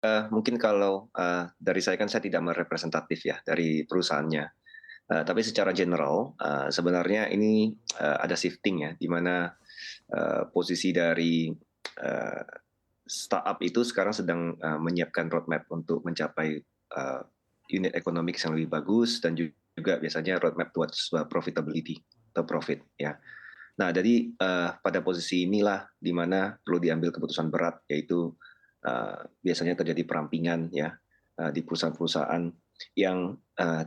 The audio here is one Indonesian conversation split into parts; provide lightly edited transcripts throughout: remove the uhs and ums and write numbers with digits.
Mungkin kalau, dari saya kan saya tidak merepresentatif ya dari perusahaannya, tapi secara general, sebenarnya ini, ada shifting ya, di mana, posisi dari, eee, startup itu sekarang sedang, menyiapkan roadmap untuk mencapai, unit economics yang lebih bagus dan juga biasanya roadmap towards, profitability atau profit ya. Nah, jadi, pada posisi inilah di mana perlu diambil keputusan berat, yaitu, biasanya terjadi perampingan ya, di perusahaan-perusahaan yang,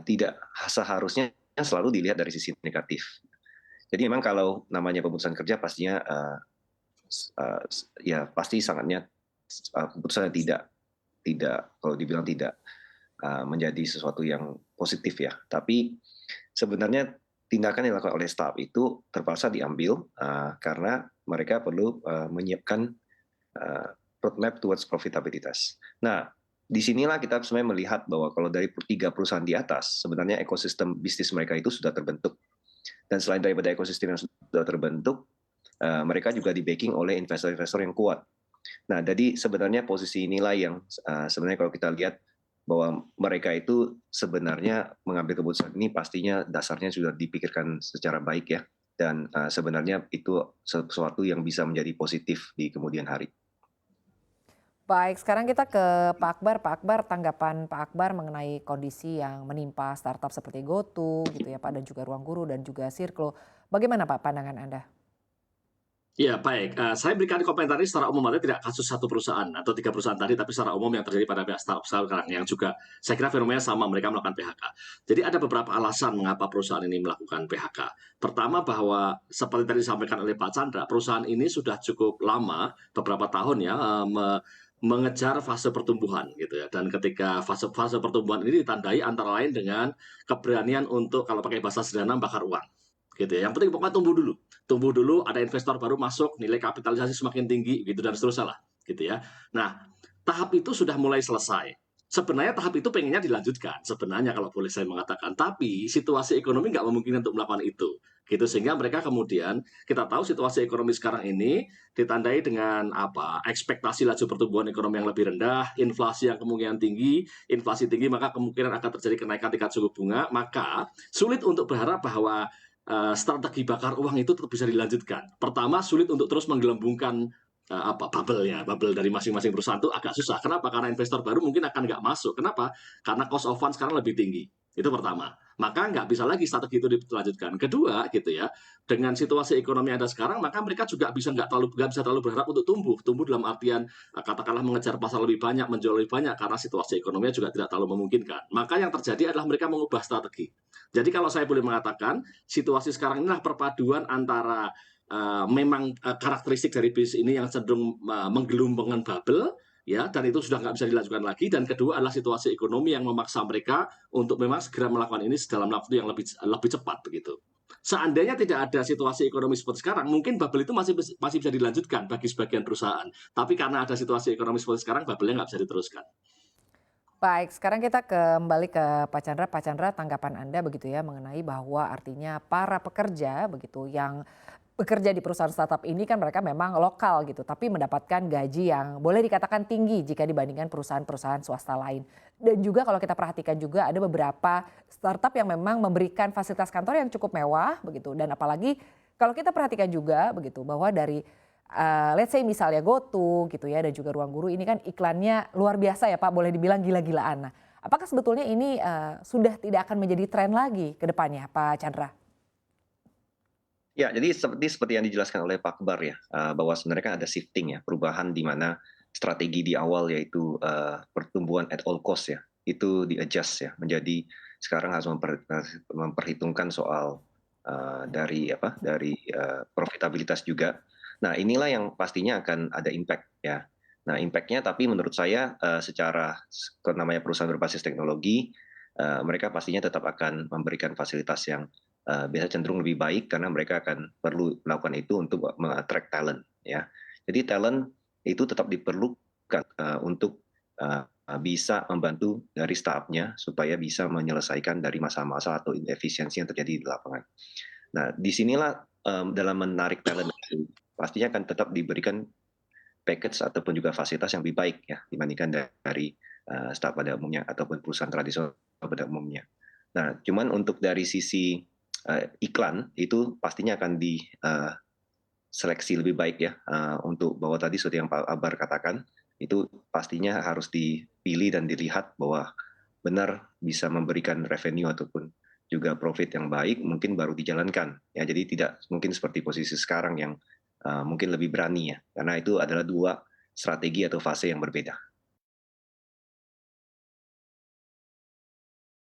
tidak seharusnya selalu dilihat dari sisi negatif. Jadi memang kalau namanya pemutusan kerja pastinya, ya pasti sangatnya keputusan yang tidak kalau dibilang tidak, menjadi sesuatu yang positif ya. Tapi sebenarnya tindakan yang dilakukan oleh startup itu terpaksa diambil, karena mereka perlu, menyiapkan, eee, roadmap towards profitabilitas. Nah, di sinilah kita sebenarnya melihat bahwa kalau dari 3 perusahaan di atas, sebenarnya ekosistem bisnis mereka itu sudah terbentuk. Dan selain daripada ekosistem yang sudah terbentuk, mereka juga di-backing oleh investor-investor yang kuat. Nah, jadi sebenarnya posisi inilah yang, sebenarnya kalau kita lihat bahwa mereka itu sebenarnya mengambil keputusan ini pastinya dasarnya sudah dipikirkan secara baik ya, dan, sebenarnya itu sesuatu yang bisa menjadi positif di kemudian hari. Baik, sekarang kita ke Pak Akbar. Pak Akbar, tanggapan Pak Akbar mengenai kondisi yang menimpa startup seperti GoTo gitu ya Pak, dan juga Ruang Guru dan juga Sirklo. Bagaimana Pak pandangan Anda? Ya baik, saya berikan komentar ini secara umum, artinya tidak kasus satu perusahaan atau 3 perusahaan tadi, tapi secara umum yang terjadi pada pihak startup sekarang yang juga saya kira fenomenanya sama, mereka melakukan PHK. Jadi ada beberapa alasan mengapa perusahaan ini melakukan PHK. Pertama bahwa seperti tadi disampaikan oleh Pak Chandra, perusahaan ini sudah cukup lama, beberapa tahun ya, mengejar fase pertumbuhan gitu ya, dan ketika fase pertumbuhan ini ditandai antara lain dengan keberanian untuk kalau pakai bahasa sederhana bakar uang, gitu ya. Yang penting pokoknya tumbuh dulu, ada investor baru masuk, nilai kapitalisasi semakin tinggi, gitu dan seterusnya lah, gitu ya. Nah, tahap itu sudah mulai selesai. Sebenarnya tahap itu pengennya dilanjutkan, sebenarnya kalau boleh saya mengatakan. Tapi situasi ekonomi nggak memungkinkan untuk melakukan itu. Gitu, sehingga mereka kemudian, kita tahu situasi ekonomi sekarang ini ditandai dengan apa? Ekspektasi laju pertumbuhan ekonomi yang lebih rendah, inflasi yang kemungkinan tinggi, inflasi tinggi maka kemungkinan akan terjadi kenaikan tingkat suku bunga, maka sulit untuk berharap bahwa strategi bakar uang itu tetap bisa dilanjutkan. Pertama, sulit untuk terus menggelembungkan bubble dari masing-masing perusahaan itu agak susah. Kenapa? Karena investor baru mungkin akan nggak masuk. Kenapa? Karena cost of fund sekarang lebih tinggi. Itu pertama. Maka nggak bisa lagi strategi itu dilanjutkan. Kedua, gitu ya, dengan situasi ekonomi yang ada sekarang, maka mereka juga nggak bisa terlalu berharap untuk tumbuh dalam artian katakanlah mengejar pasar lebih banyak, menjual lebih banyak karena situasi ekonominya juga tidak terlalu memungkinkan. Maka yang terjadi adalah mereka mengubah strategi. Jadi kalau saya boleh mengatakan, situasi sekarang inilah perpaduan antara memang karakteristik dari bisnis ini yang cenderung menggelombangkan bubble, ya, dan itu sudah nggak bisa dilanjutkan lagi. Dan kedua adalah situasi ekonomi yang memaksa mereka untuk memang segera melakukan ini dalam waktu yang lebih cepat begitu. Seandainya tidak ada situasi ekonomi seperti sekarang, mungkin bubble itu masih bisa dilanjutkan bagi sebagian perusahaan. Tapi karena ada situasi ekonomi seperti sekarang, bubble-nya nggak bisa diteruskan. Baik, sekarang kita kembali ke Pak Chandra. Pak Chandra, tanggapan Anda begitu ya mengenai bahwa artinya para pekerja begitu yang bekerja di perusahaan startup ini kan mereka memang lokal gitu, tapi mendapatkan gaji yang boleh dikatakan tinggi jika dibandingkan perusahaan-perusahaan swasta lain. Dan juga kalau kita perhatikan juga ada beberapa startup yang memang memberikan fasilitas kantor yang cukup mewah begitu. Dan apalagi kalau kita perhatikan juga begitu bahwa dari let's say misalnya GoTo gitu ya dan juga Ruang Guru ini kan iklannya luar biasa ya Pak, boleh dibilang gila-gilaan. Nah, apakah sebetulnya ini sudah tidak akan menjadi tren lagi ke depannya Pak Chandra? Ya, jadi seperti yang dijelaskan oleh Pak Akbar ya, bahwa sebenarnya kan ada shifting ya, perubahan di mana strategi di awal yaitu, pertumbuhan at all cost ya, itu di-adjust ya menjadi sekarang harus memperhitungkan soal, profitabilitas juga. Nah, inilah yang pastinya akan ada impact ya. Nah, impact-nya tapi menurut saya, secara namanya perusahaan berbasis teknologi, mereka pastinya tetap akan memberikan fasilitas yang biasanya cenderung lebih baik karena mereka akan perlu melakukan itu untuk attract talent ya. Jadi talent itu tetap diperlukan untuk bisa membantu dari startup-nya supaya bisa menyelesaikan dari masalah-masalah atau inefisiensi yang terjadi di lapangan. Nah, disinilah dalam menarik talent itu pastinya akan tetap diberikan package ataupun juga fasilitas yang lebih baik ya dibandingkan dari startup pada umumnya ataupun perusahaan tradisional pada umumnya. Nah, cuman untuk dari sisi iklan itu pastinya akan diseleksi lebih baik ya untuk bahwa tadi seperti yang Pak Akbar katakan itu pastinya harus dipilih dan dilihat bahwa benar bisa memberikan revenue ataupun juga profit yang baik mungkin baru dijalankan ya, jadi tidak mungkin seperti posisi sekarang yang mungkin lebih berani ya, karena itu adalah dua strategi atau fase yang berbeda.